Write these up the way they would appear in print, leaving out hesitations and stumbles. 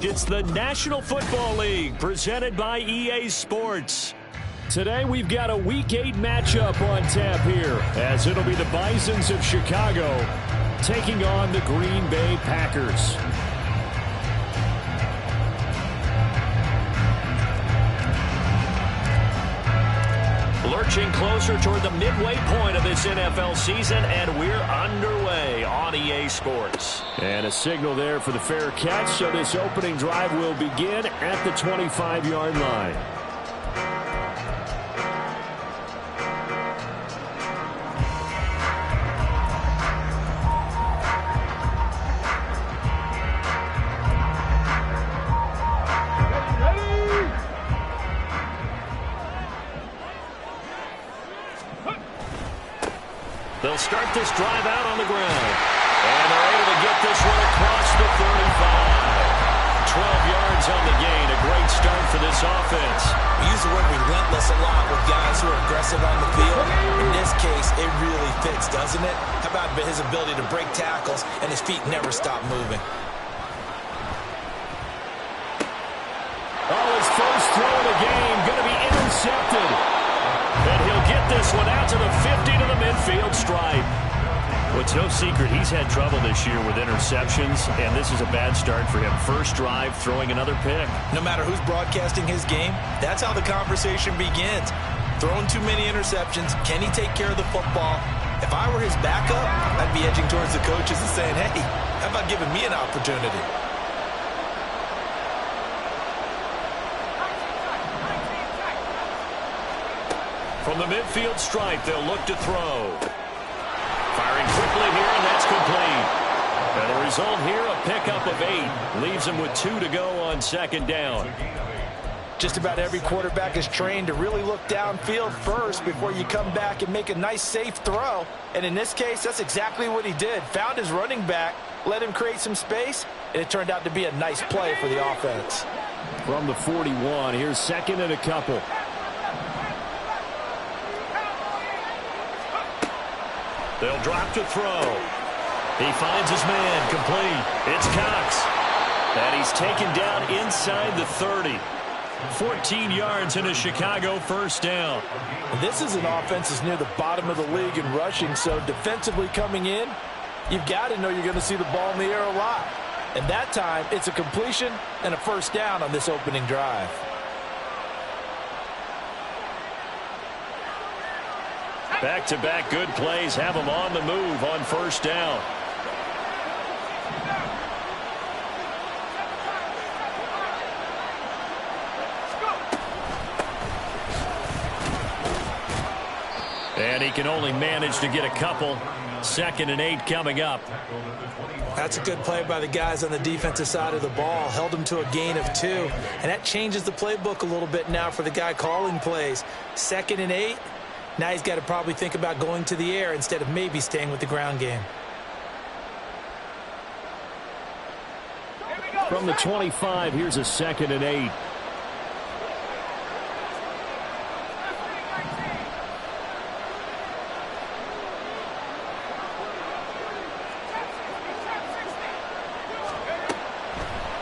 It's the National Football League presented by EA Sports. Today we've got a Week 8 matchup on tap here, as it'll be the Bisons of Chicago taking on the Green Bay Packers. Lurching closer toward the midway point of this NFL season, and we're underway on EA Sports. And a signal there for the fair catch, so this opening drive will begin at the 25-yard line. They'll start this drive out on the ground. And they're able to get this one across the 35. 12 yards on the gain. A great start for this offense. We use the word relentless a lot with guys who are aggressive on the field. In this case, it really fits, doesn't it? How about his ability to break tackles and his feet never stop moving? Oh, his first throw of the game going to be intercepted. And he'll get this one out to the 50 to the midfield stripe. Well, it's no secret he's had trouble this year with interceptions, and this is a bad start for him. First drive, throwing another pick. No matter who's broadcasting his game, that's how the conversation begins. Throwing too many interceptions, can he take care of the football? If I were his backup, I'd be edging towards the coaches and saying, hey, how about giving me an opportunity? From the midfield stripe, they'll look to throw. Firing quickly here, and that's complete. And the result here, a pickup of 8. Leaves him with 2 to go on second down. Just about every quarterback is trained to really look downfield first before you come back and make a nice, safe throw. And in this case, that's exactly what he did. Found his running back, let him create some space, and it turned out to be a nice play for the offense. From the 41, here's second and a couple. They'll drop to throw. He finds his man, complete. It's Cox. And he's taken down inside the 30. 14 yards in a Chicago first down. This is an offense that's near the bottom of the league in rushing, so defensively coming in, you've got to know you're going to see the ball in the air a lot. And that time, it's a completion and a first down on this opening drive. Back-to-back good plays have him on the move on first down. And he can only manage to get a couple. Second and 8 coming up. That's a good play by the guys on the defensive side of the ball. Held him to a gain of 2. And that changes the playbook a little bit now for the guy calling plays. Second and 8. Now he's got to probably think about going to the air instead of maybe staying with the ground game. From the 25, here's a second and 8.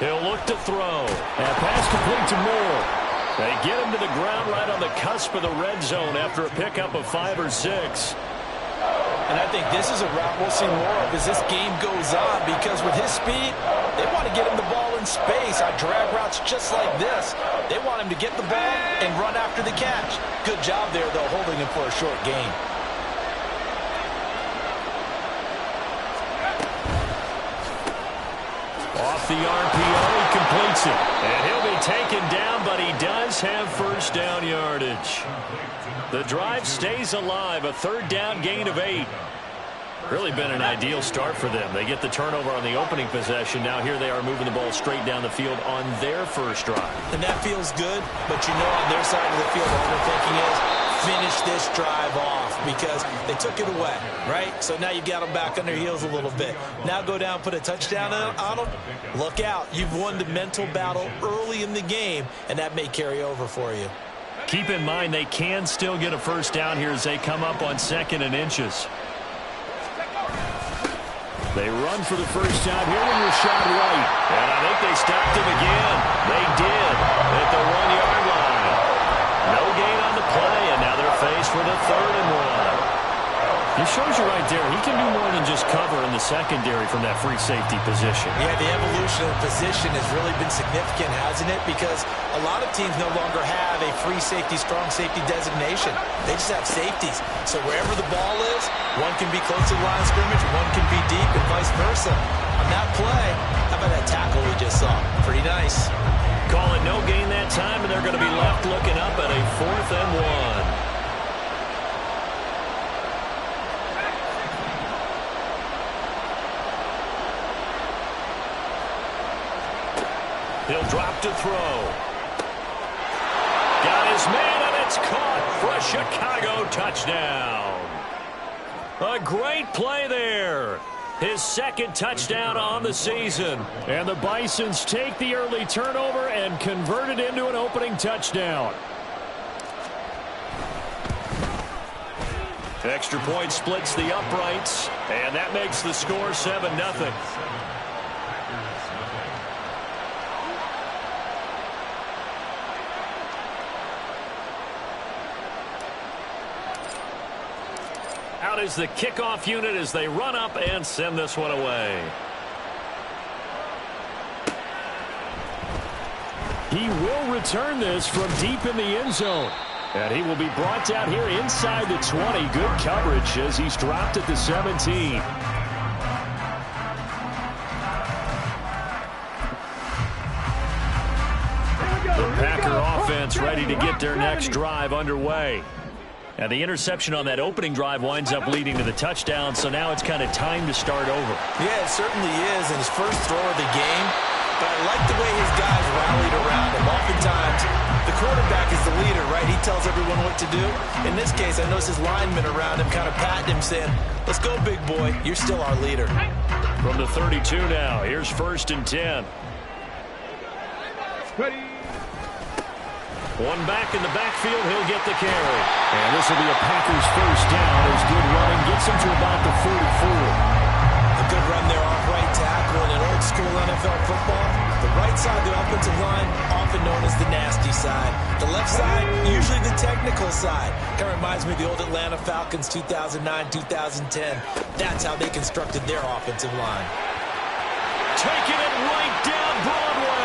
He'll look to throw. And pass complete to Moore. They get him to the ground right on the cusp of the red zone after a pickup of 5 or 6. And I think this is a route we'll see more of as this game goes on, because with his speed, they want to get him the ball in space on drag routes just like this. They want him to get the ball and run after the catch. Good job there, though, holding him for a short gain. Off the RPO, he completes it. And he'll be taken down, but he does have first down yardage. The drive stays alive, a third down gain of 8. Really been an ideal start for them. They get the turnover on the opening possession. Now here they are moving the ball straight down the field on their first drive. And that feels good, but you know on their side of the field, all they're thinking is finish this drive off because they took it away, right? So now you've got them back on their heels a little bit. Now go down, put a touchdown on them. Look out. You've won the mental battle early in the game, and that may carry over for you. Keep in mind they can still get a first down here as they come up on second and inches. They run for the first time here with Rashad White. And I think they stopped him again. They did at the 1-yard line. No gain on the play, and now they're faced with a 3rd and 1. He shows you right there, he can do more than just cover in the secondary from that free safety position. Yeah, the evolution of the position has really been significant, hasn't it? Because a lot of teams no longer have a free safety, strong safety designation. They just have safeties. So wherever the ball is, one can be close to the line of scrimmage, one can be deep, and vice versa. On that play, how about that tackle we just saw? Pretty nice. Call it no gain that time, and they're going to be left looking up at a 4th and 1. He'll drop to throw. Got his man, and it's caught for a Chicago touchdown. A great play there. His 2nd touchdown on the season. And the Bisons take the early turnover and convert it into an opening touchdown. Extra point splits the uprights, and that makes the score 7-0. Out is the kickoff unit as they run up and send this one away. He will return this from deep in the end zone. And he will be brought down here inside the 20. Good coverage as he's dropped at the 17. The Packer offense ready to get their next drive underway. And the interception on that opening drive winds up leading to the touchdown, so now it's kind of time to start over. Yeah, it certainly is, and his first throw of the game. But I like the way his guys rallied around him. Oftentimes, the quarterback is the leader, right? He tells everyone what to do. In this case, I notice his linemen around him kind of patting him, saying, let's go, big boy. You're still our leader. From the 32 now, here's 1st and 10. Ready. One back in the backfield, he'll get the carry. And this will be a Packers first down as good running gets him to about the 44. A good run there off right tackle in an old school NFL football. The right side of the offensive line, often known as the nasty side. The left side, usually the technical side. Kind of reminds me of the old Atlanta Falcons 2009-2010. That's how they constructed their offensive line. Taking it right down Broadway.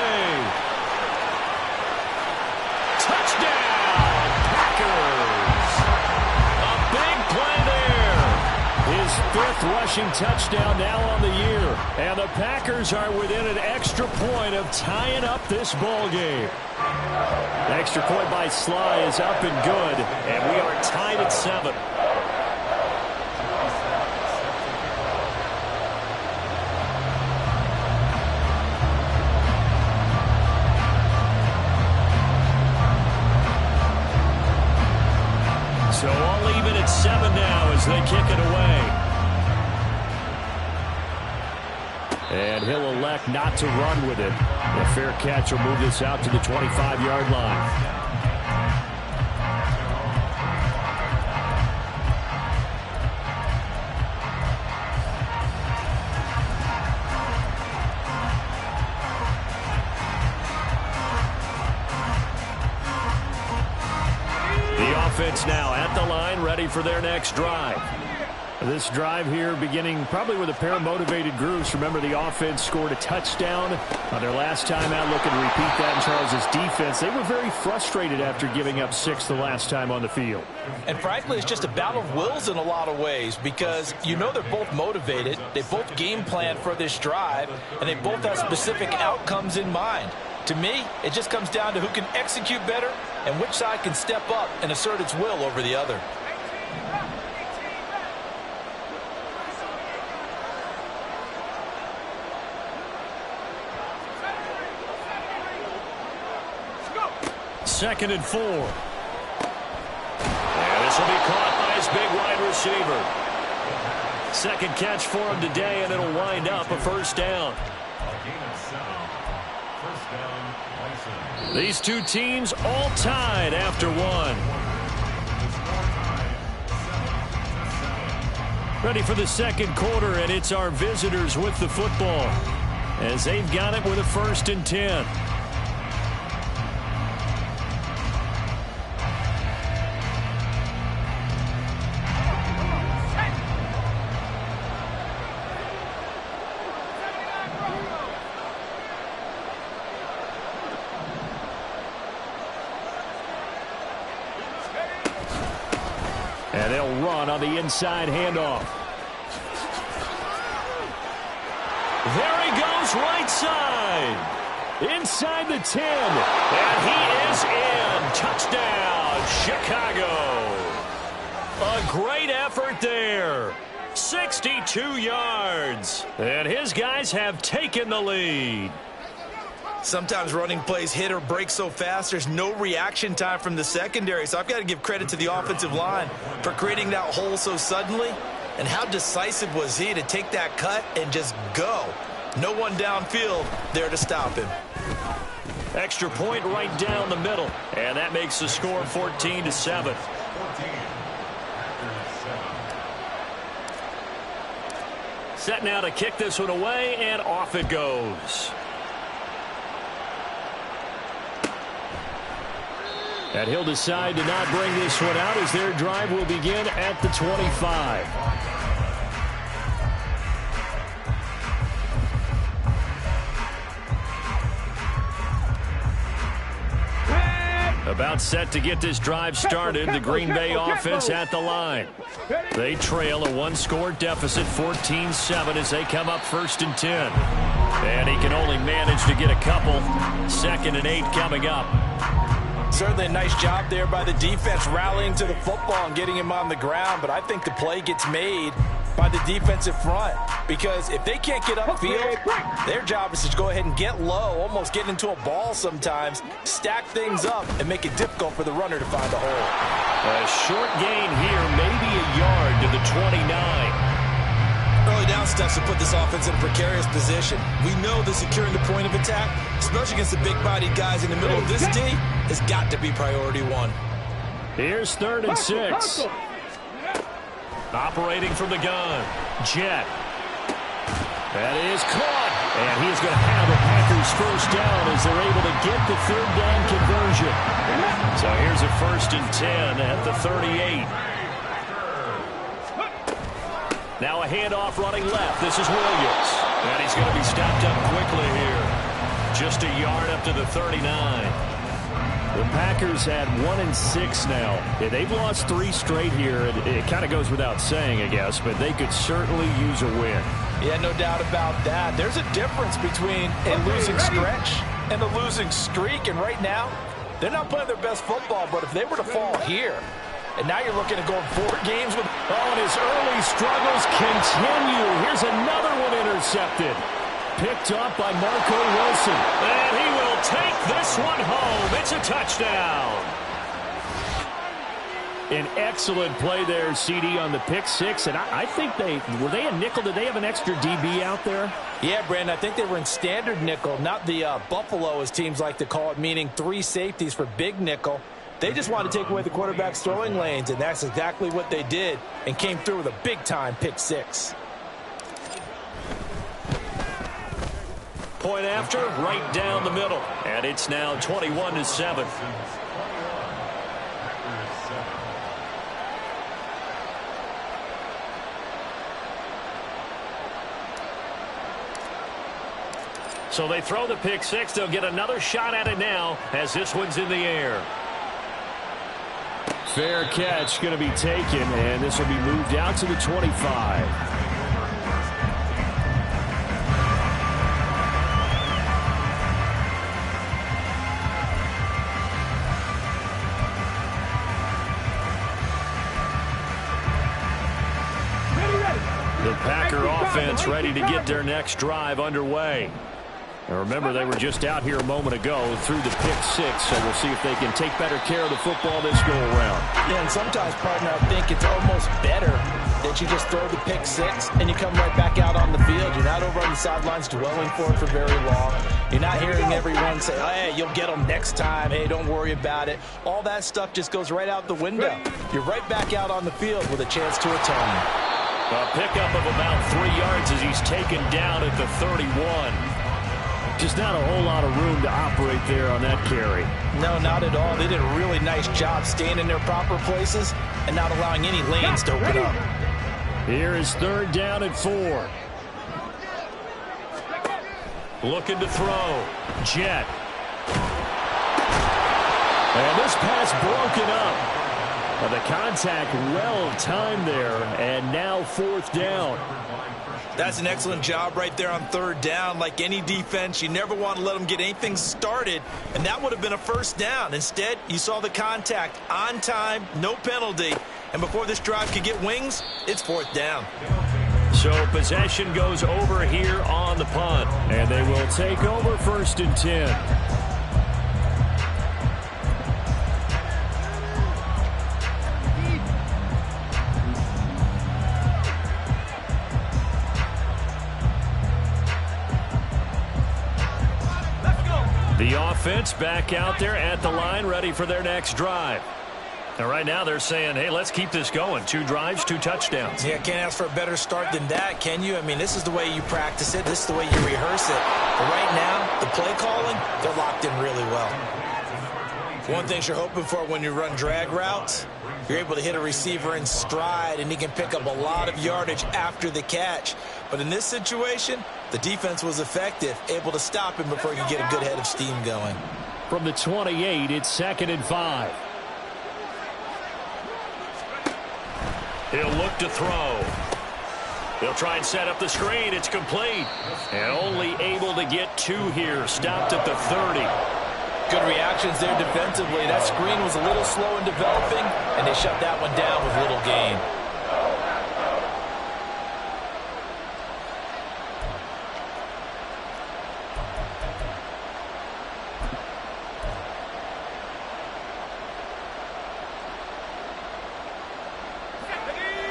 Touchdown, Packers. A big play there. His 5th rushing touchdown now on the year. And the Packers are within an extra point of tying up this ball game. Extra point by Sly is up and good. And we are tied at 7. So all even at 7 now as they kick it away. And he'll elect not to run with it. A fair catch will move this out to the 25-yard line. Offense now at the line, ready for their next drive. This drive here beginning probably with a pair of motivated groups. Remember, the offense scored a touchdown on their last time out, looking to repeat that in Charles's defense. They were very frustrated after giving up 6 the last time on the field. And frankly, it's just a battle of wills in a lot of ways because you know they're both motivated. They both game plan for this drive, and they both have specific outcomes in mind. To me, it just comes down to who can execute better and which side can step up and assert its will over the other. Second and 4. And this will be caught by his big wide receiver. Second catch for him today, and it'll wind up a first down. These two teams all tied after one. Ready for the second quarter, and it's our visitors with the football as they've got it with a 1st and 10. And they'll run on the inside handoff. There he goes, right side. Inside the 10. And he is in. Touchdown, Chicago. A great effort there. 62 yards. And his guys have taken the lead. Sometimes running plays hit or break so fast, there's no reaction time from the secondary. So I've got to give credit to the offensive line for creating that hole so suddenly. And how decisive was he to take that cut and just go? No one downfield there to stop him. Extra point right down the middle. And that makes the score 14-7. Set now to kick this one away, and off it goes. And he'll decide to not bring this one out as their drive will begin at the 25. About set to get this drive started, the Green Bay offense at the line. They trail a one-score deficit, 14-7, as they come up 1st and 10. And he can only manage to get a couple. 2nd and 8 coming up. Certainly a nice job there by the defense rallying to the football and getting him on the ground, but I think the play gets made by the defensive front because if they can't get upfield, their job is to go ahead and get low, almost get into a ball sometimes, stack things up, and make it difficult for the runner to find a hole. A short gain here, maybe a yard to the 29. Early down steps will put this offense in a precarious position. We know that securing the point of attack, especially against the big-bodied guys in the middle of this D, has got to be priority one. Here's 3rd and 6. Operating from the gun. Jet. That is caught. And he is going to have the Packers 1st down as they're able to get the 3rd down conversion. So here's a 1st and 10 at the 38. Now a handoff running left. This is Williams. And he's going to be stopped up quickly here. Just a yard up to the 39. The Packers had 1-6 now. They've lost 3 straight here. It kind of goes without saying, I guess, but they could certainly use a win. Yeah, no doubt about that. There's a difference between a losing stretch and a losing streak. And right now, they're not playing their best football, but if they were to fall here, and now you're looking at going 4 games with... Oh, and his early struggles continue. Here's another one intercepted. Picked up by Marco Wilson. And he will take this one home. It's a touchdown. An excellent play there, CD, on the pick 6. And I think were they a nickel? Did they have an extra DB out there? Yeah, Brandon, I think they were in standard nickel, not the Buffalo, as teams like to call it, meaning 3 safeties for big nickel. They just wanted to take away the quarterback's throwing lanes, and that's exactly what they did and came through with a big-time pick 6. Point after, right down the middle. And it's now 21-7. So they throw the pick 6. They'll get another shot at it now as this one's in the air. Fair catch going to be taken, and this will be moved out to the 25. The Packer offense ready to get their next drive underway. And remember, they were just out here a moment ago through the pick 6, so we'll see if they can take better care of the football this go-around. Yeah, and sometimes, partner, I think it's almost better that you just throw the pick 6 and you come right back out on the field. You're not over on the sidelines dwelling for it for very long. You're not hearing everyone say, oh, hey, you'll get them next time. Hey, don't worry about it. All that stuff just goes right out the window. You're right back out on the field with a chance to atone. A pickup of about 3 yards as he's taken down at the 31. Just not a whole lot of room to operate there on that carry. No, not at all. They did a really nice job staying in their proper places and not allowing any lanes to open up. Here is 3rd down and 4. Looking to throw. Jet. And this pass broken up. The contact well timed there, and now 4th down. That's an excellent job right there on 3rd down. Like any defense, you never want to let them get anything started, and that would have been a 1st down. Instead, you saw the contact on time, no penalty, and before this drive could get wings, it's 4th down. So possession goes over here on the punt, and they will take over 1st and 10. The offense back out there at the line, ready for their next drive. And right now they're saying, hey, let's keep this going. 2 drives, 2 touchdowns. Yeah, can't ask for a better start than that, can you? I mean, this is the way you practice it. This is the way you rehearse it. But right now, the play calling, they're locked in really well. One thing you're hoping for when you run drag routes, you're able to hit a receiver in stride, and he can pick up a lot of yardage after the catch. But in this situation, the defense was effective, able to stop him before he could get a good head of steam going. From the 28, it's 2nd and 5. He'll look to throw. He'll try and set up the screen. It's complete. And only able to get 2 here. Stopped at the 30. Good reactions there defensively. That screen was a little slow in developing, and they shut that one down with little gain.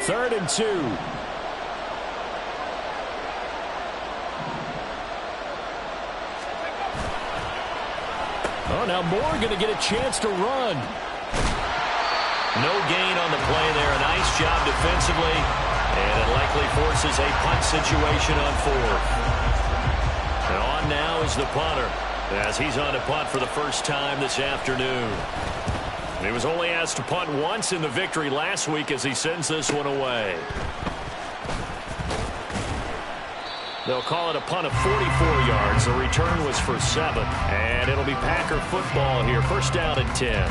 Third and 2. Oh, now Moore going to get a chance to run. No gain on the play there. A nice job defensively. And it likely forces a punt situation on 4th. And on now is the punter, as he's on to punt for the first time this afternoon. He was only asked to punt once in the victory last week as he sends this one away. They'll call it a punt of 44 yards. The return was for 7. And it'll be Packer football here. 1st down and 10.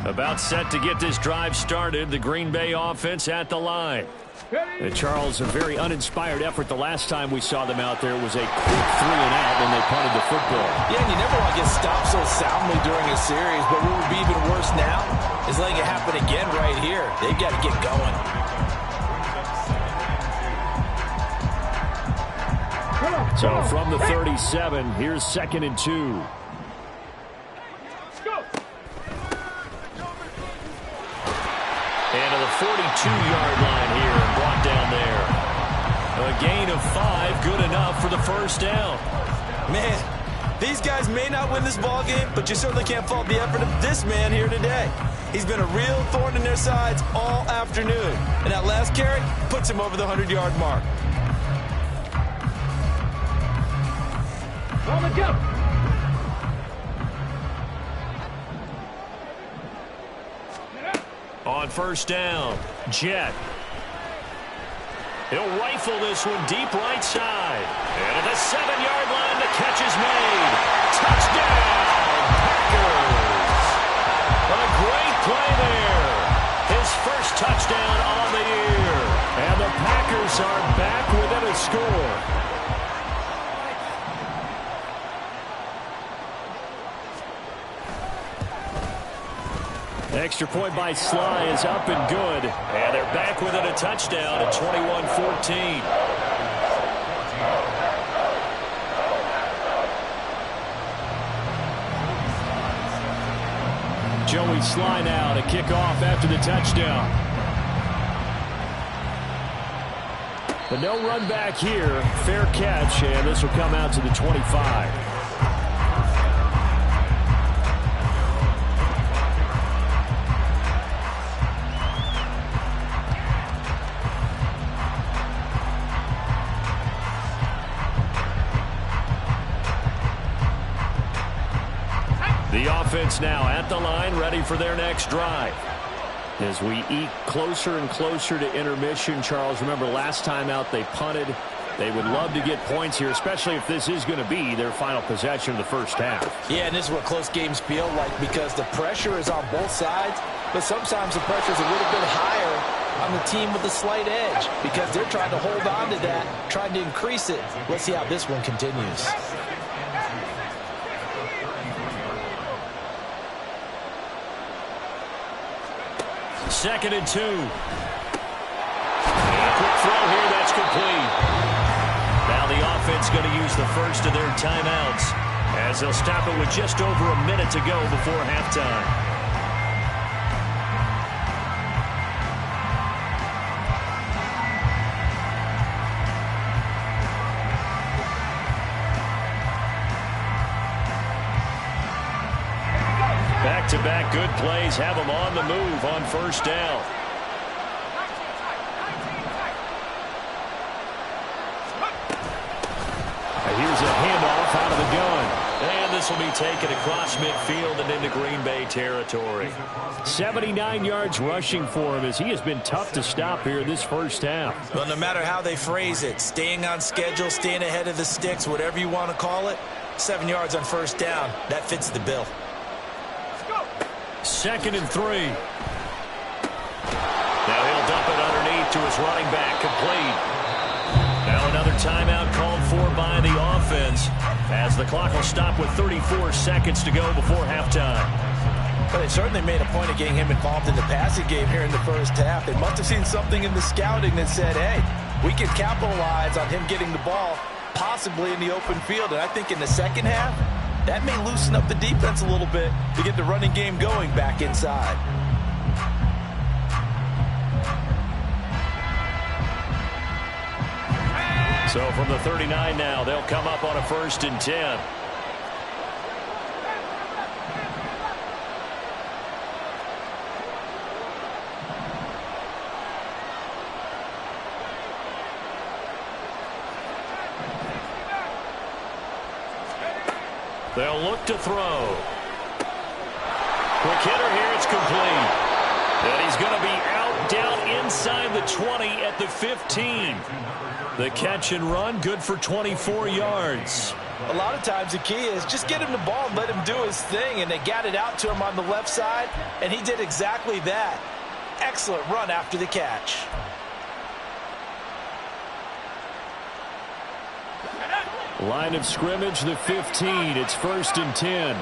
About set to get this drive started. The Green Bay offense at the line. And Charles, a very uninspired effort the last time we saw them out there. It was a quick 3 and out when they punted the football. Yeah, and you never want to get stopped so soundly during a series, but what would be even worse now is letting it happen again right here. They've got to get going. So from the 37, here's 2nd and 2. And to the 42-yard line here and brought down there. A gain of 5, good enough for the 1st down. Man, these guys may not win this ball game, but you certainly can't fault the effort of this man here today. He's been a real thorn in their sides all afternoon. And that last carry puts him over the 100-yard mark. On the jump. On 1st down, Jet. He'll rifle this one deep right side. And at the 7-yard line, the catch is made. Touchdown, Packers. A great play there. His first touchdown on the year. And the Packers are back within a score. Extra point by Sly is up and good. And they're back within a touchdown at 21-14. Joey Sly now to kick off after the touchdown. But no run back here. Fair catch, and this will come out to the 25. The offense now at the line, ready for their next drive. As we eke closer and closer to intermission, Charles, remember last time out they punted. They would love to get points here, especially if this is going to be their final possession of the first half. Yeah, and this is what close games feel like because the pressure is on both sides, but sometimes the pressure is a little bit higher on the team with the slight edge because they're trying to hold on to that, trying to increase it. Let's see how this one continues. Second and 2. And a quick throw here, that's complete. Now the offense going to use the first of their timeouts as they'll stop it with just over a minute to go before halftime. Back-to-back good plays have them on the move on first down. Here's a handoff out of the gun. And this will be taken across midfield and into Green Bay territory. 79 yards rushing for him as he has been tough to stop here this first half. Well, no matter how they phrase it, staying on schedule, staying ahead of the sticks, whatever you want to call it, 7 yards on first down, that fits the bill. Second and 3. Now he'll dump it underneath to his running back, complete. Now another timeout called for by the offense as the clock will stop with 34 seconds to go before halftime. But they certainly made a point of getting him involved in the passing game here in the first half. They must have seen something in the scouting that said, hey, we can capitalize on him getting the ball possibly in the open field. And I think in the second half, that may loosen up the defense a little bit to get the running game going back inside. So from the 39 now, they'll come up on a 1st and 10. They'll look to throw. Quick hitter here, it's complete. And he's going to be out down inside the 20 at the 15. The catch and run, good for 24 yards. A lot of times the key is just get him the ball and let him do his thing, and they got it out to him on the left side, and he did exactly that. Excellent run after the catch. Line of scrimmage, the 15. It's 1st and 10.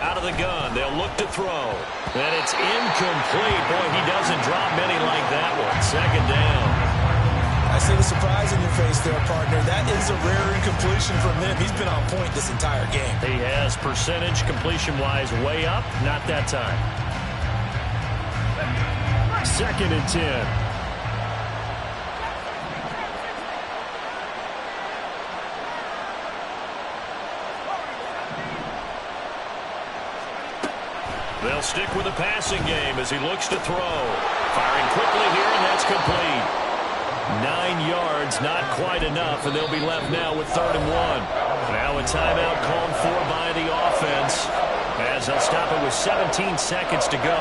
Out of the gun, they'll look to throw. And it's incomplete. Boy, he doesn't drop many like that one. Second down. I see the surprise in your face there, partner. That is a rare incompletion from him. He's been on point this entire game. He has percentage completion-wise way up. Not that time. 2nd and 10. They'll stick with the passing game as he looks to throw. Firing quickly here, and that's complete. 9 yards, not quite enough, and they'll be left now with 3rd and 1. Now a timeout called for by the offense as they'll stop it with 17 seconds to go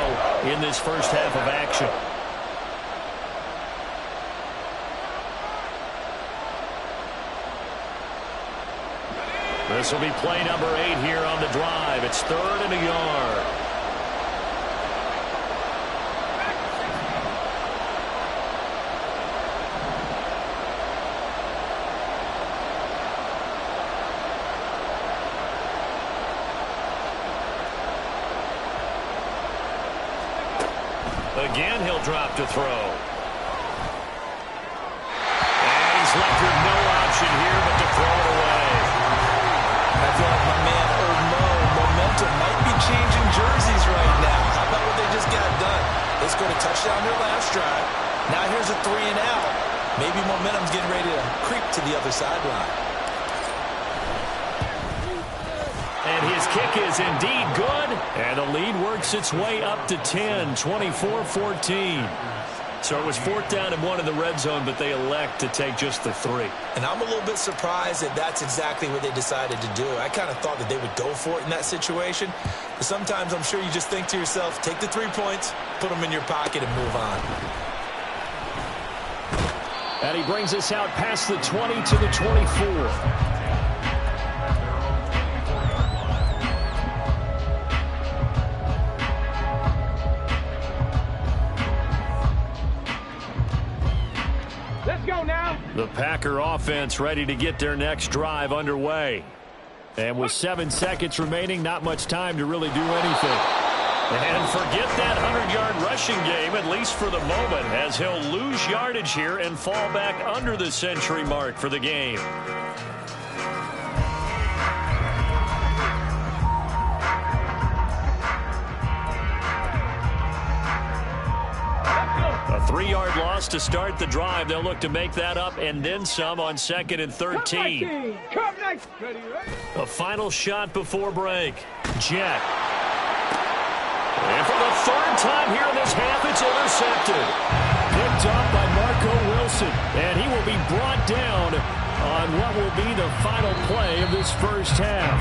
in this first half of action. This will be play number 8 here on the drive. It's 3rd and a yard. Again, he'll drop to throw. And he's left with no option here but to throw it away. I feel like my man Old Mo, momentum might be changing jerseys right now. How about what they just got done? They scored a touchdown their last drive. Now here's a 3 and out. Maybe momentum's getting ready to creep to the other sideline. And his kick is indeed good. And the lead works its way up to 10, 24-14. So it was 4th down and 1 in the red zone, but they elect to take just the 3. And I'm a little bit surprised that that's exactly what they decided to do. I kind of thought that they would go for it in that situation. But sometimes I'm sure you just think to yourself, take the 3 points, put them in your pocket, and move on. And he brings us out past the 20 to the 24. The Packer offense ready to get their next drive underway. And with 7 seconds remaining, not much time to really do anything. And forget that 100-yard rushing game, at least for the moment, as he'll lose yardage here and fall back under the century mark for the game. A 3-yard loss to start the drive. They'll look to make that up and then some on 2nd and 13. A final shot before break. Jet. And for the 3rd time here in this half, it's intercepted. Picked up by Marco Wilson. And he will be brought down on what will be the final play of this first half.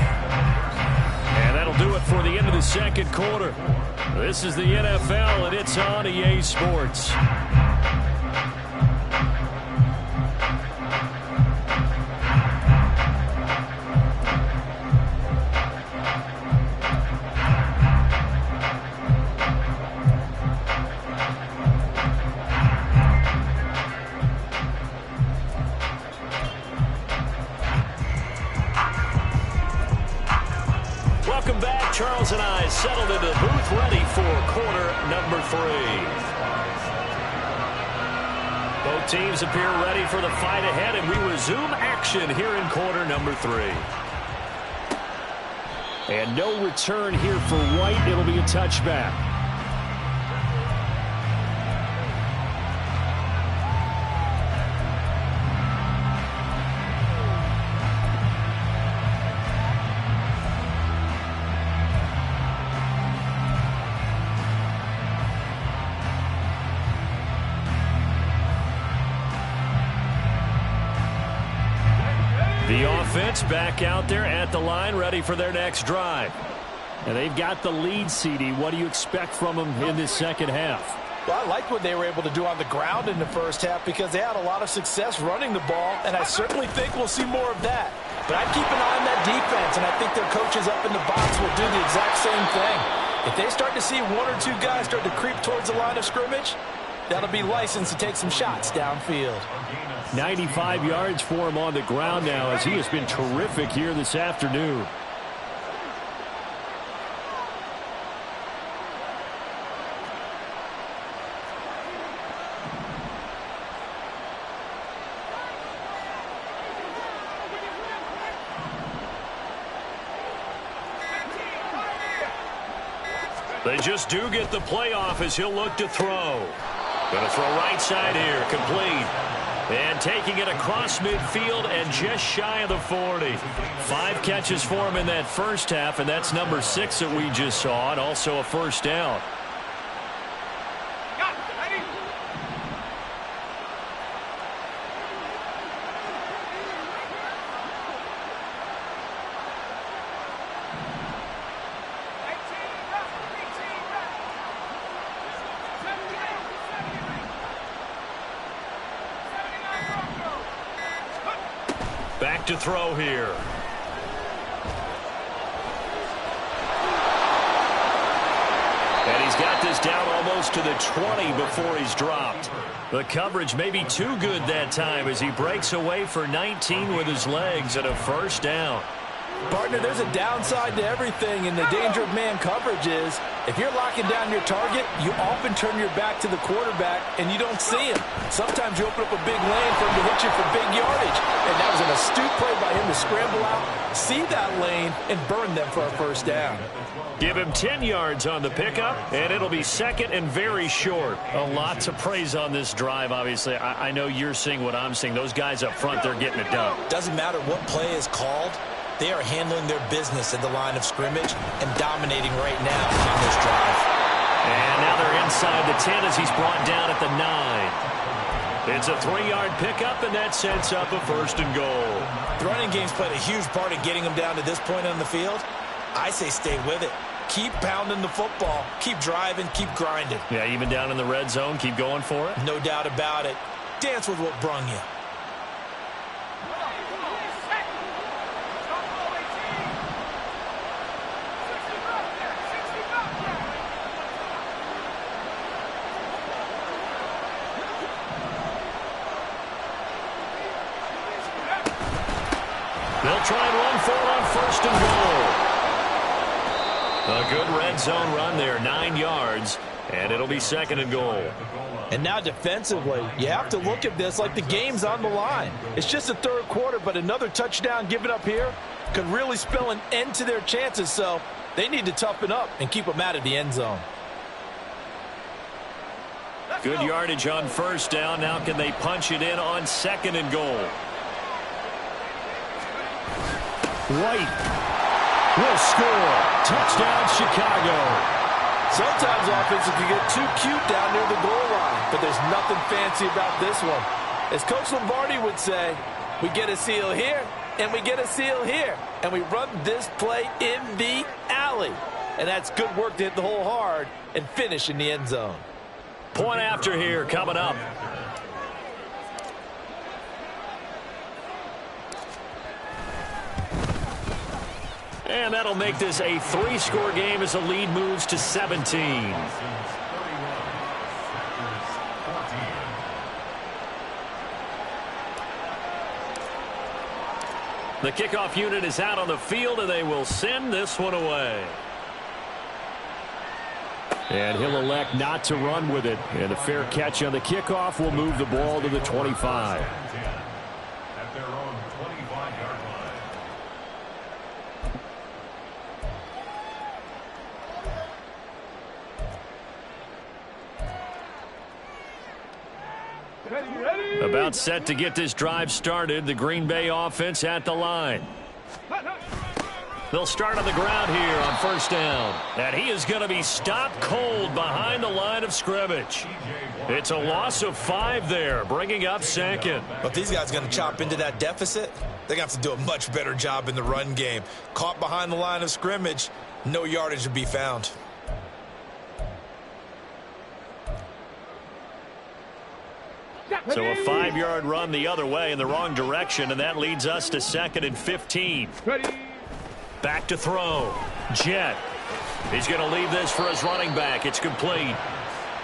And that'll do it for the end of the 2nd quarter. This is the NFL, and it's on EA Sports. Welcome back. Charles and I settled into the booth, ready for quarter number 3. Both teams appear ready for the fight ahead, and we resume action here in quarter number 3. And no return here for White. It'll be a touchback. The offense back out there at the line, ready for their next drive. And they've got the lead, CD. What do you expect from them in this second half? Well, I like what they were able to do on the ground in the first half because they had a lot of success running the ball, and I certainly think we'll see more of that. But I'd keep an eye on that defense, and I think their coaches up in the box will do the exact same thing. If they start to see 1 or 2 guys start to creep towards the line of scrimmage, that'll be licensed to take some shots downfield. 95 yards for him on the ground now, as he has been terrific here this afternoon. They just do get the playoff as he'll look to throw. Going to throw right side here, complete. And taking it across midfield and just shy of the 40. 5 catches for him in that first half, and that's number 6 that we just saw, and also a first down. Back to throw here. And he's got this down almost to the 20 before he's dropped. The coverage may be too good that time as he breaks away for 19 with his legs and a first down. Partner, there's a downside to everything, and the danger of man coverage is if you're locking down your target, you often turn your back to the quarterback and you don't see him. Sometimes you open up a big lane for him to hit you for big yardage, and that was an astute play by him to scramble out, see that lane, and burn them for a first down. Give him 10 yards on the pickup, and it'll be second and very short. A lot to praise on this drive, obviously. I know you're seeing what I'm seeing. Those guys up front, they're getting it done. Doesn't matter what play is called. They are handling their business at the line of scrimmage and dominating right now on this drive. And now they're inside the 10 as he's brought down at the 9. It's a 3-yard pickup, and that sets up a 1st and goal. The running game's played a huge part in getting them down to this point on the field. I say stay with it. Keep pounding the football. Keep driving. Keep grinding. Yeah, even down in the red zone, keep going for it. No doubt about it. Dance with what brung you. They'll try and run for it on 1st and goal. A good red zone run there, 9 yards, and it'll be 2nd and goal. And now defensively, you have to look at this like the game's on the line. It's just the 3rd quarter, but another touchdown given up here could really spell an end to their chances, so they need to toughen up and keep them out of the end zone. Good yardage on 1st down. Now can they punch it in on 2nd and goal? White will score. Touchdown, Chicago. Sometimes offenses can get too cute down near the goal line, but there's nothing fancy about this one. As Coach Lombardi would say, we get a seal here, and we get a seal here, and we run this play in the alley. And that's good work to hit the hole hard and finish in the end zone. Point after here coming up. And that'll make this a 3-score game as the lead moves to 17. The kickoff unit is out on the field, and they will send this one away. And he'll elect not to run with it. And a fair catch on the kickoff will move the ball to the 25. At their own 25-yard line. About set to get this drive started. The Green Bay offense at the line. They'll start on the ground here on 1st down. And he is going to be stopped cold behind the line of scrimmage. It's a loss of 5 there, bringing up 2nd. But these guys are going to chop into that deficit. They're going to have to do a much better job in the run game. Caught behind the line of scrimmage, no yardage to be found. So a 5-yard run the other way in the wrong direction, and that leads us to 2nd and 15. Back to throw. Jet. He's going to leave this for his running back. It's complete.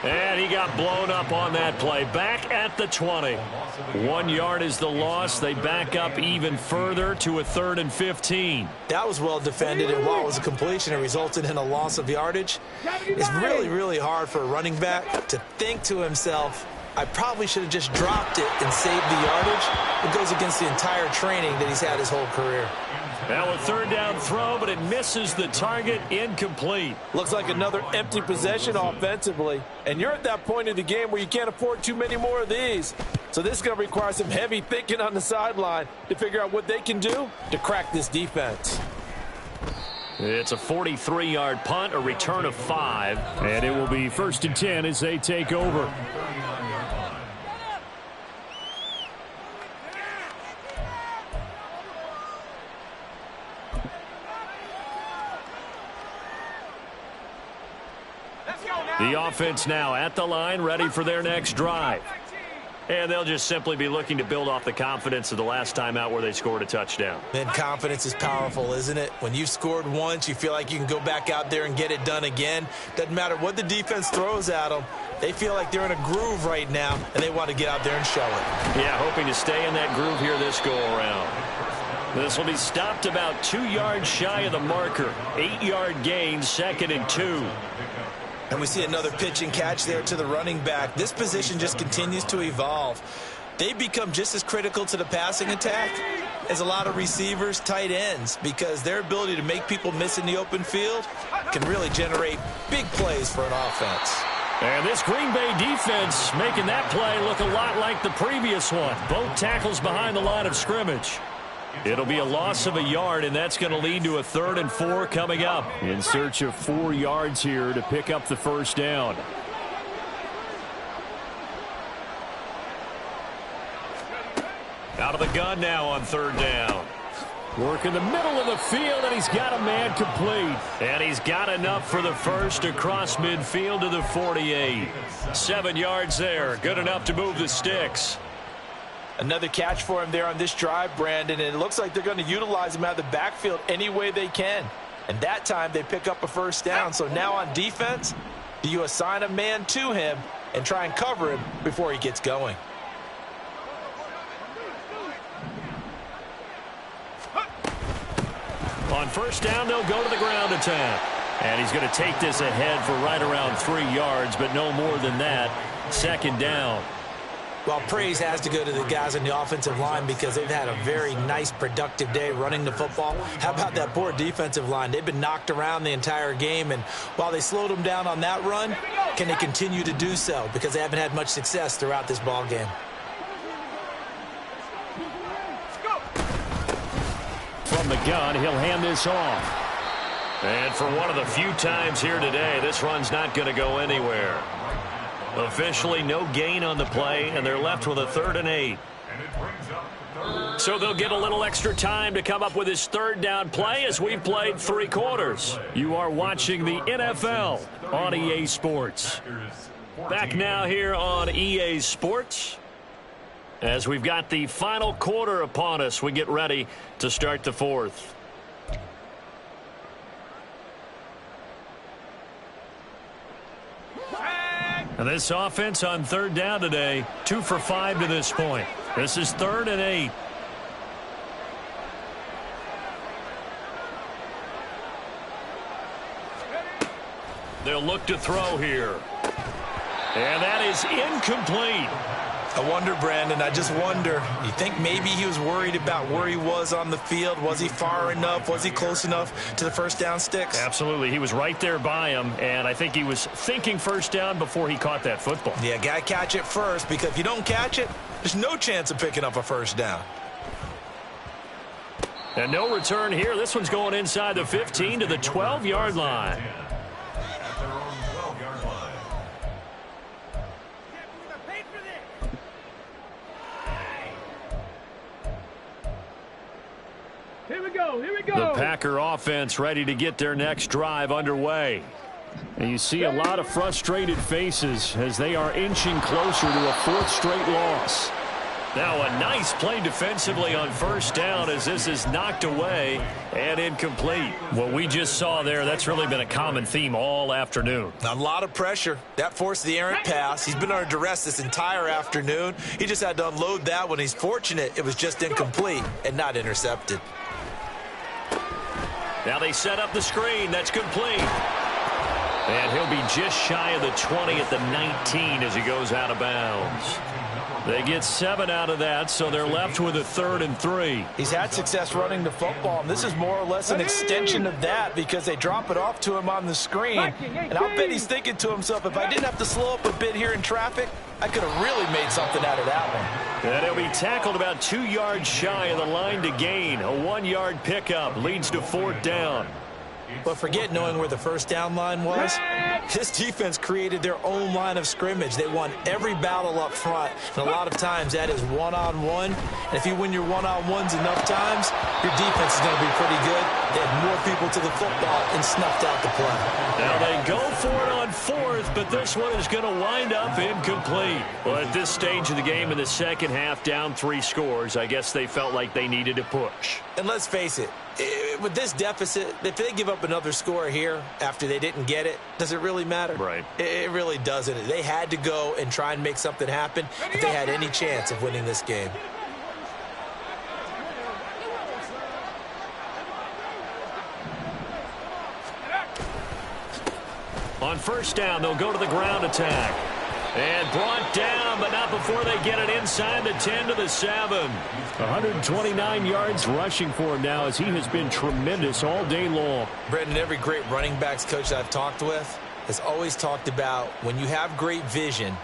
And he got blown up on that play. Back at the 20. 1 yard is the loss. They back up even further to a 3rd and 15. That was well defended, and while it was a completion, it resulted in a loss of yardage. It's really, really hard for a running back to think to himself, I probably should have just dropped it and saved the yardage. It goes against the entire training that he's had his whole career. Now a 3rd down throw, but it misses the target. Incomplete. Looks like another empty possession offensively. And you're at that point in the game where you can't afford too many more of these. So this is going to require some heavy thinking on the sideline to figure out what they can do to crack this defense. It's a 43-yard punt, a return of 5. And it will be 1st and 10 as they take over. The offense now at the line, ready for their next drive. And they'll just simply be looking to build off the confidence of the last time out where they scored a touchdown. And confidence is powerful, isn't it? When you've scored once, you feel like you can go back out there and get it done again. Doesn't matter what the defense throws at them. They feel like they're in a groove right now, and they want to get out there and show it. Yeah, hoping to stay in that groove here this go-around. This will be stopped about 2 yards shy of the marker. 8-yard gain, 2nd and 2. And we see another pitch and catch there to the running back. This position just continues to evolve. They've become just as critical to the passing attack as a lot of receivers, tight ends, because their ability to make people miss in the open field can really generate big plays for an offense. And this Green Bay defense making that play look a lot like the previous one. Both tackles behind the line of scrimmage. It'll be a loss of a yard, and that's going to lead to a 3rd and 4 coming up. In search of 4 yards here to pick up the first down. Out of the gun now on 3rd down. Work in the middle of the field, and he's got a man complete. And he's got enough for the first across midfield to the 48. 7 yards there. Good enough to move the sticks. Another catch for him there on this drive, Brandon, and it looks like they're going to utilize him out of the backfield any way they can. And that time they pick up a first down. So now on defense, do you assign a man to him and try and cover him before he gets going? On first down, they'll go to the ground attack. And he's going to take this ahead for right around 3 yards, but no more than that. 2nd down. Well, praise has to go to the guys on the offensive line because they've had a very nice, productive day running the football. How about that poor defensive line? They've been knocked around the entire game, and while they slowed them down on that run, can they continue to do so? Because they haven't had much success throughout this ball game. From the gun, he'll hand this off. And for one of the few times here today, this run's not going to go anywhere. Officially no gain on the play, and they're left with a 3rd and 8. So they'll get a little extra time to come up with his 3rd down play as we've played 3 quarters. You are watching the NFL on EA Sports. Back now here on EA Sports. As we've got the final quarter upon us, we get ready to start the 4th. And this offense on 3rd down today, 2 for 5 to this point. This is 3rd and 8. They'll look to throw here. And that is incomplete. I wonder, Brandon, I just wonder, you think maybe he was worried about where he was on the field? Was he far enough? Was he close enough to the first down sticks? Absolutely. He was right there by him, and I think he was thinking first down before he caught that football. Yeah, got to catch it first, because if you don't catch it, there's no chance of picking up a first down. And no return here. This one's going inside the 15 to the 12-yard line. The Packer offense ready to get their next drive underway. And you see a lot of frustrated faces as they are inching closer to a 4th straight loss. Now a nice play defensively on first down as this is knocked away and incomplete. What we just saw there, that's really been a common theme all afternoon. A lot of pressure. That forced the errant pass. He's been under duress this entire afternoon. He just had to unload that one. He's fortunate it was just incomplete and not intercepted. Now they set up the screen. That's complete. And he'll be just shy of the 20 at the 19 as he goes out of bounds. They get 7 out of that, so they're left with a 3rd and 3. He's had success running the football, and this is more or less an extension of that because they drop it off to him on the screen. And I'll bet he's thinking to himself, if I didn't have to slow up a bit here in traffic, I could have really made something out of that one. And he'll be tackled about 2 yards shy of the line to gain. A 1-yard pickup leads to 4th down. But forget knowing where the first down line was. This defense created their own line of scrimmage. They won every battle up front, and a lot of times that is one-on-one. And if you win your one-on-ones enough times, your defense is going to be pretty good. They had more people to the football and snuffed out the play. Now they go for it on 4th, but this one is going to wind up incomplete. Well, at this stage of the game in the second half, down 3 scores, I guess they felt like they needed to push. And let's face it, with this deficit, if they give up another score here after they didn't get it, does it really matter? Right. It really doesn't. They had to go and try and make something happen if they had any chance of winning this game. On first down, they'll go to the ground attack. And brought down, but not before they get it inside the 10 to the 7. 129 yards rushing for him now as he has been tremendous all day long. Brendan, every great running backs coach that I've talked with has always talked about when you have great vision,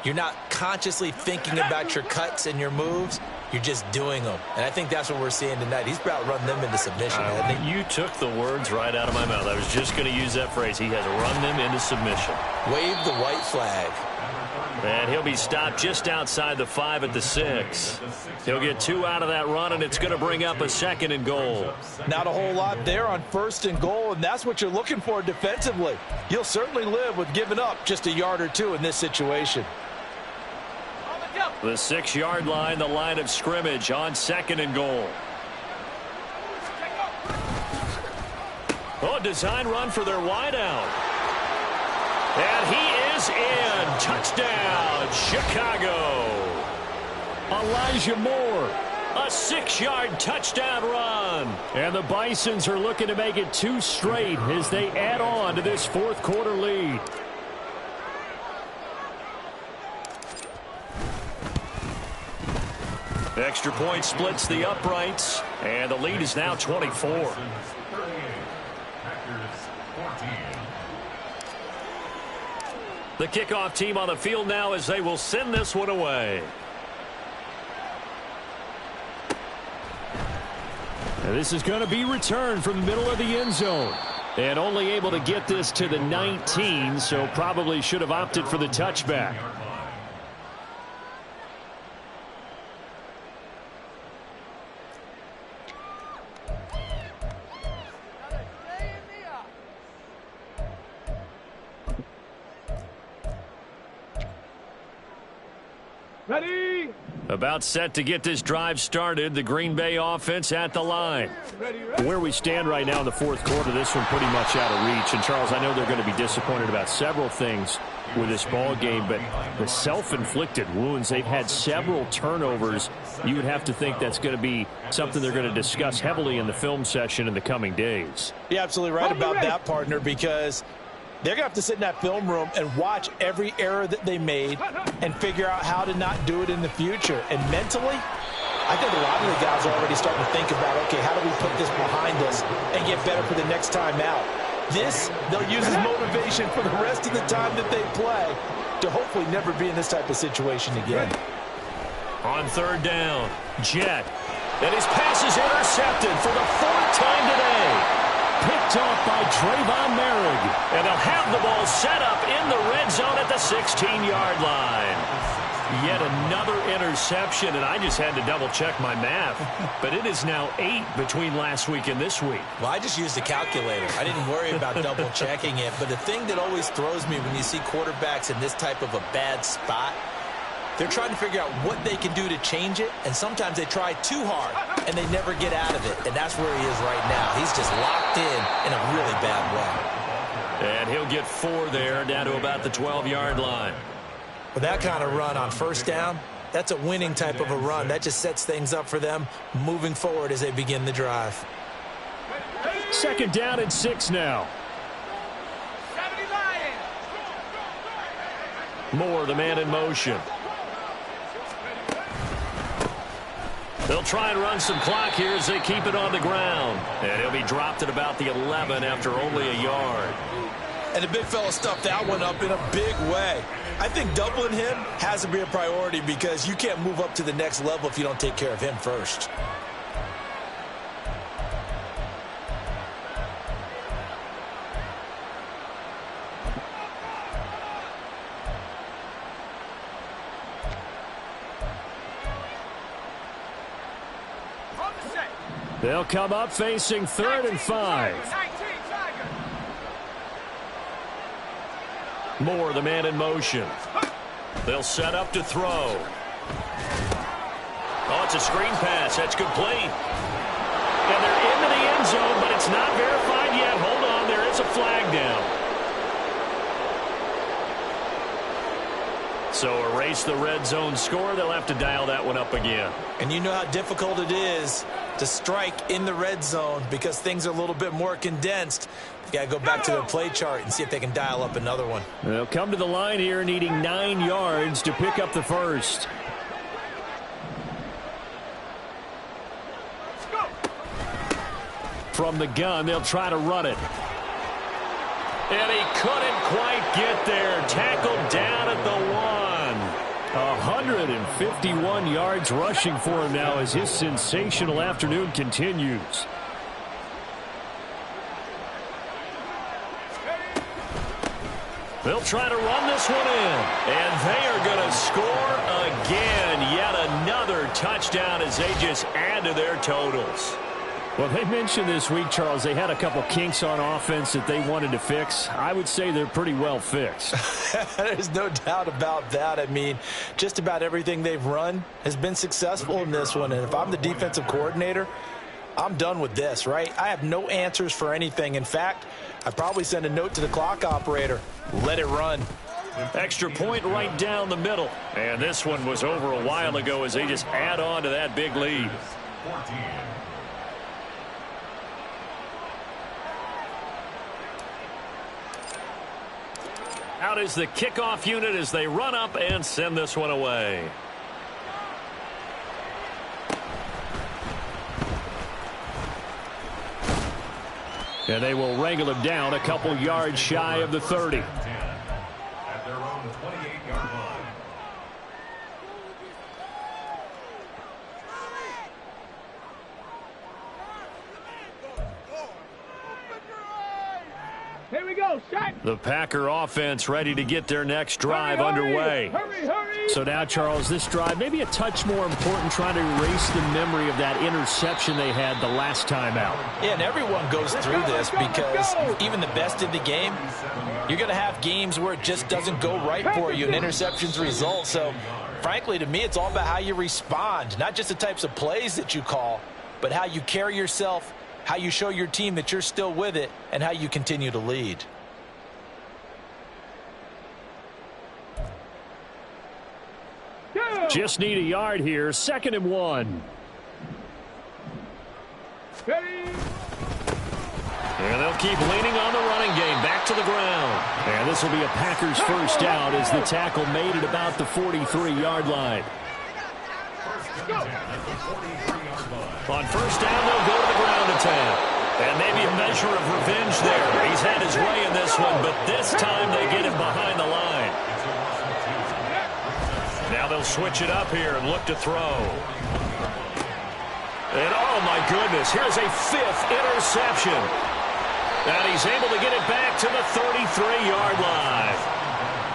you're not consciously thinking about your cuts and your moves. You're just doing them. And I think that's what we're seeing tonight. He's about to run them into submission, hasn't he? You took the words right out of my mouth. I was just going to use that phrase. He has run them into submission. Wave the white flag. And he'll be stopped just outside the 5 at the 6. He'll get 2 out of that run, and it's going to bring up a 2nd and goal. Not a whole lot there on 1st and goal, and that's what you're looking for defensively. You'll certainly live with giving up just a yard or 2 in this situation. The 6-yard line, the line of scrimmage on 2nd and goal. Oh, design run for their wideout. And he is in. Touchdown, Chicago. Elijah Moore, a 6-yard touchdown run. And the Bisons are looking to make it 2 straight as they add on to this 4th quarter lead. Extra point splits the uprights, and the lead is now 24. The kickoff team on the field now as they will send this one away. And this is going to be returned from the middle of the end zone. And only able to get this to the 19, so probably should have opted for the touchback. Ready? About set to get this drive started. The Green Bay offense at the line. Where we stand right now in the 4th quarter, this one pretty much out of reach. And, Charles, I know they're going to be disappointed about several things with this ball game, but the self-inflicted wounds, they've had several turnovers. You would have to think that's going to be something they're going to discuss heavily in the film session in the coming days. You're absolutely right about that, partner, because they're going to have to sit in that film room and watch every error that they made and figure out how to not do it in the future. And mentally, I think a lot of the guys are already starting to think about, okay, how do we put this behind us and get better for the next time out? This, they'll use as motivation for the rest of the time that they play to hopefully never be in this type of situation again. On 3rd down, Jet. And his pass is intercepted for the 4th time today. Picked off by Trayvon Merrick. And they'll have the ball set up in the red zone at the 16-yard line. Yet another interception, and I just had to double-check my math. But it is now 8 between last week and this week. Well, I just used a calculator. I didn't worry about double-checking it. But the thing that always throws me when you see quarterbacks in this type of a bad spot, they're trying to figure out what they can do to change it, and sometimes they try too hard, and they never get out of it. And that's where he is right now. He's just locked in a really bad way. And he'll get 4 there, down to about the 12-yard line. With that kind of run on 1st down, that's a winning type of a run. That just sets things up for them moving forward as they begin the drive. 2nd down and 6 now. Moore, the man in motion. They'll try and run some clock here as they keep it on the ground. And he'll be dropped at about the 11 after only a yard. And the big fella stuffed that one up in a big way. I think doubling him has to be a priority because you can't move up to the next level if you don't take care of him first. They'll come up facing 3rd and 5. Moore, the man in motion. They'll set up to throw. Oh, it's a screen pass. That's complete. And they're into the end zone, but it's not verified yet. Hold on, there is a flag down. So erase the red zone score. They'll have to dial that one up again. And you know how difficult it is to strike in the red zone because things are a little bit more condensed. You got to go back to their play chart and see if they can dial up another one. They'll come to the line here needing 9 yards to pick up the first. From the gun, they'll try to run it. And he couldn't quite get there. Tackled down at the 1. A 151 yards rushing for him now as his sensational afternoon continues. They'll try to run this one in. And they are going to score again. Yet another touchdown as they just add to their totals. Well, they mentioned this week, Charles, they had a couple kinks on offense that they wanted to fix. I would say they're pretty well fixed. There's no doubt about that. I mean, just about everything they've run has been successful in this one. And if I'm the defensive coordinator, I'm done with this, right? I have no answers for anything. In fact, I'd probably send a note to the clock operator. Let it run. Extra point right down the middle. And this one was over a while ago as they just add on to that big lead. Out is the kickoff unit as they run up and send this one away. And they will wrangle him down a couple yards shy of the 30. At their own 28-yard line. Here we go, shot. The Packer offense ready to get their next drive underway. Hurry. So now, Charles, this drive maybe a touch more important, trying to erase the memory of that interception they had the last time out. Yeah, and everyone goes through this because even the best in the game, you're going to have games where it just doesn't go right for you and interceptions result. So, frankly, to me, it's all about how you respond, not just the types of plays that you call, but how you carry yourself, how you show your team that you're still with it, and how you continue to lead. Just need a yard here. 2nd and 1. Ready. And they'll keep leaning on the running game. Back to the ground. And this will be a Packers first down as the tackle made it about the 43-yard line. On first down, they'll go to the ground attack. And maybe a measure of revenge there. He's had his way in this one, but this time they get him behind the line. Now they'll switch it up here and look to throw. And oh my goodness, here's a 5th interception. And he's able to get it back to the 33-yard line.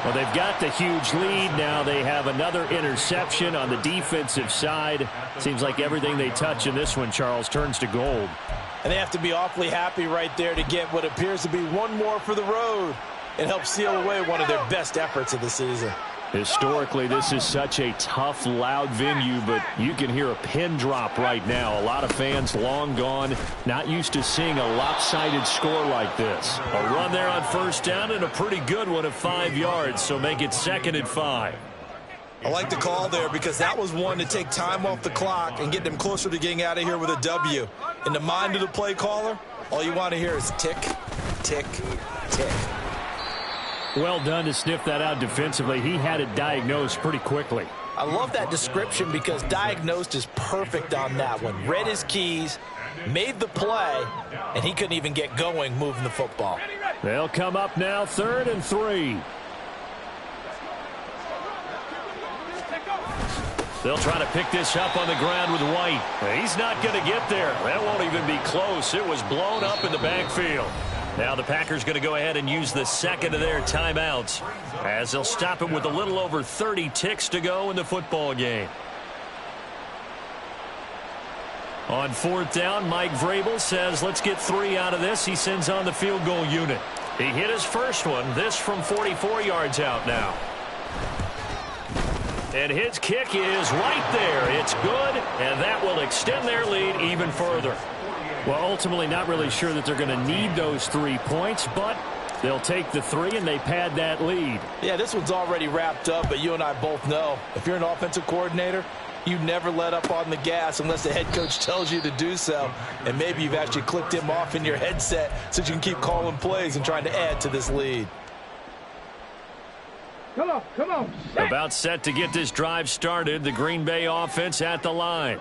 Well, they've got the huge lead. Now they have another interception on the defensive side. Seems like everything they touch in this one, Charles, turns to gold. And they have to be awfully happy right there to get what appears to be one more for the road and help seal away one of their best efforts of the season. Historically, this is such a tough, loud venue, but you can hear a pin drop right now. A lot of fans long gone, not used to seeing a lopsided score like this. A run there on first down and a pretty good one of 5 yards, so make it 2nd and 5. I like the call there because that was one to take time off the clock and get them closer to getting out of here with a W. In the mind of the play caller, all you want to hear is tick, tick, tick. Well done to sniff that out defensively. He had it diagnosed pretty quickly. I love that description because diagnosed is perfect on that one. Read his keys, made the play, and he couldn't even get going moving the football. They'll come up now 3rd and 3. They'll try to pick this up on the ground with White. He's not going to get there. That won't even be close. It was blown up in the backfield. Now the Packers going to go ahead and use the 2nd of their timeouts as they'll stop it with a little over 30 ticks to go in the football game. On 4th down, Mike Vrabel says, let's get 3 out of this. He sends on the field goal unit. He hit his first one, this from 44 yards out now. And his kick is right there. It's good, and that will extend their lead even further. Well, ultimately not really sure that they're going to need those 3 points, but they'll take the 3 and they pad that lead. Yeah, this one's already wrapped up, but you and I both know if you're an offensive coordinator, you never let up on the gas unless the head coach tells you to do so. And maybe you've actually clicked him off in your headset so you can keep calling plays and trying to add to this lead. Come on. About set to get this drive started. The Green Bay offense at the line.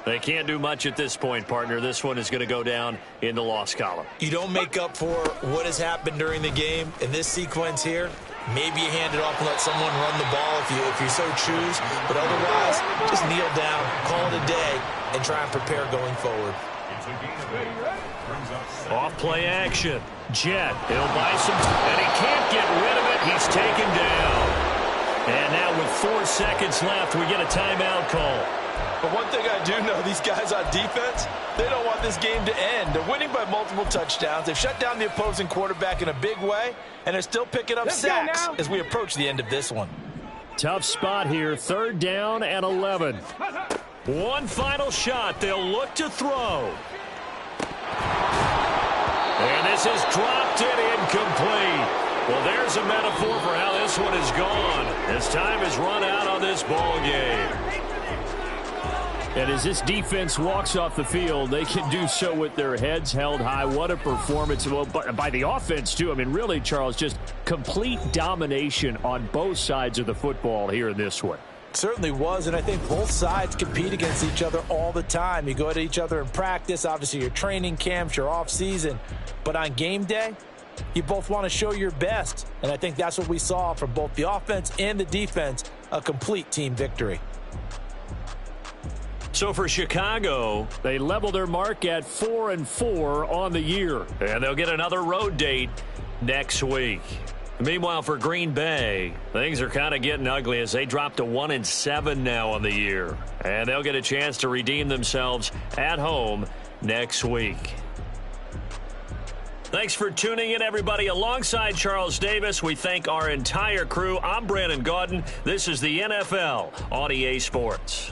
They can't do much at this point, partner. This one is going to go down in the loss column. You don't make up for what has happened during the game in this sequence here Maybe you hand it off and let someone run the ball if you so choose. But otherwise, just kneel down, call it a day, and try and prepare going forward. Off play action. Jet, he'll buy some, and he can't get rid of it. He's taken down. And now with 4 seconds left, we get a timeout call. But one thing I do know, these guys on defense, they don't want this game to end. They're winning by multiple touchdowns. They've shut down the opposing quarterback in a big way, and they're still picking up sacks as we approach the end of this one. Tough spot here, 3rd down and 11. One final shot. They'll look to throw. And this is dropped and incomplete. Well, there's a metaphor for how this one is gone. As time has run out on this ball game. And as this defense walks off the field, they can do so with their heads held high. What a performance. Well, by the offense, too. I mean, really, Charles, just complete domination on both sides of the football here in this one. Certainly was, and I think both sides compete against each other all the time. You go at each other in practice, obviously your training camps, your off-season. But on game day, you both want to show your best. And I think that's what we saw from both the offense and the defense, a complete team victory. So for Chicago, they level their mark at 4-4 on the year. And they'll get another road date next week. Meanwhile, for Green Bay, things are kind of getting ugly as they drop to 1-7 now on the year. And they'll get a chance to redeem themselves at home next week. Thanks for tuning in, everybody. Alongside Charles Davis, we thank our entire crew. I'm Brandon Gaudin. This is the NFL on EA Sports.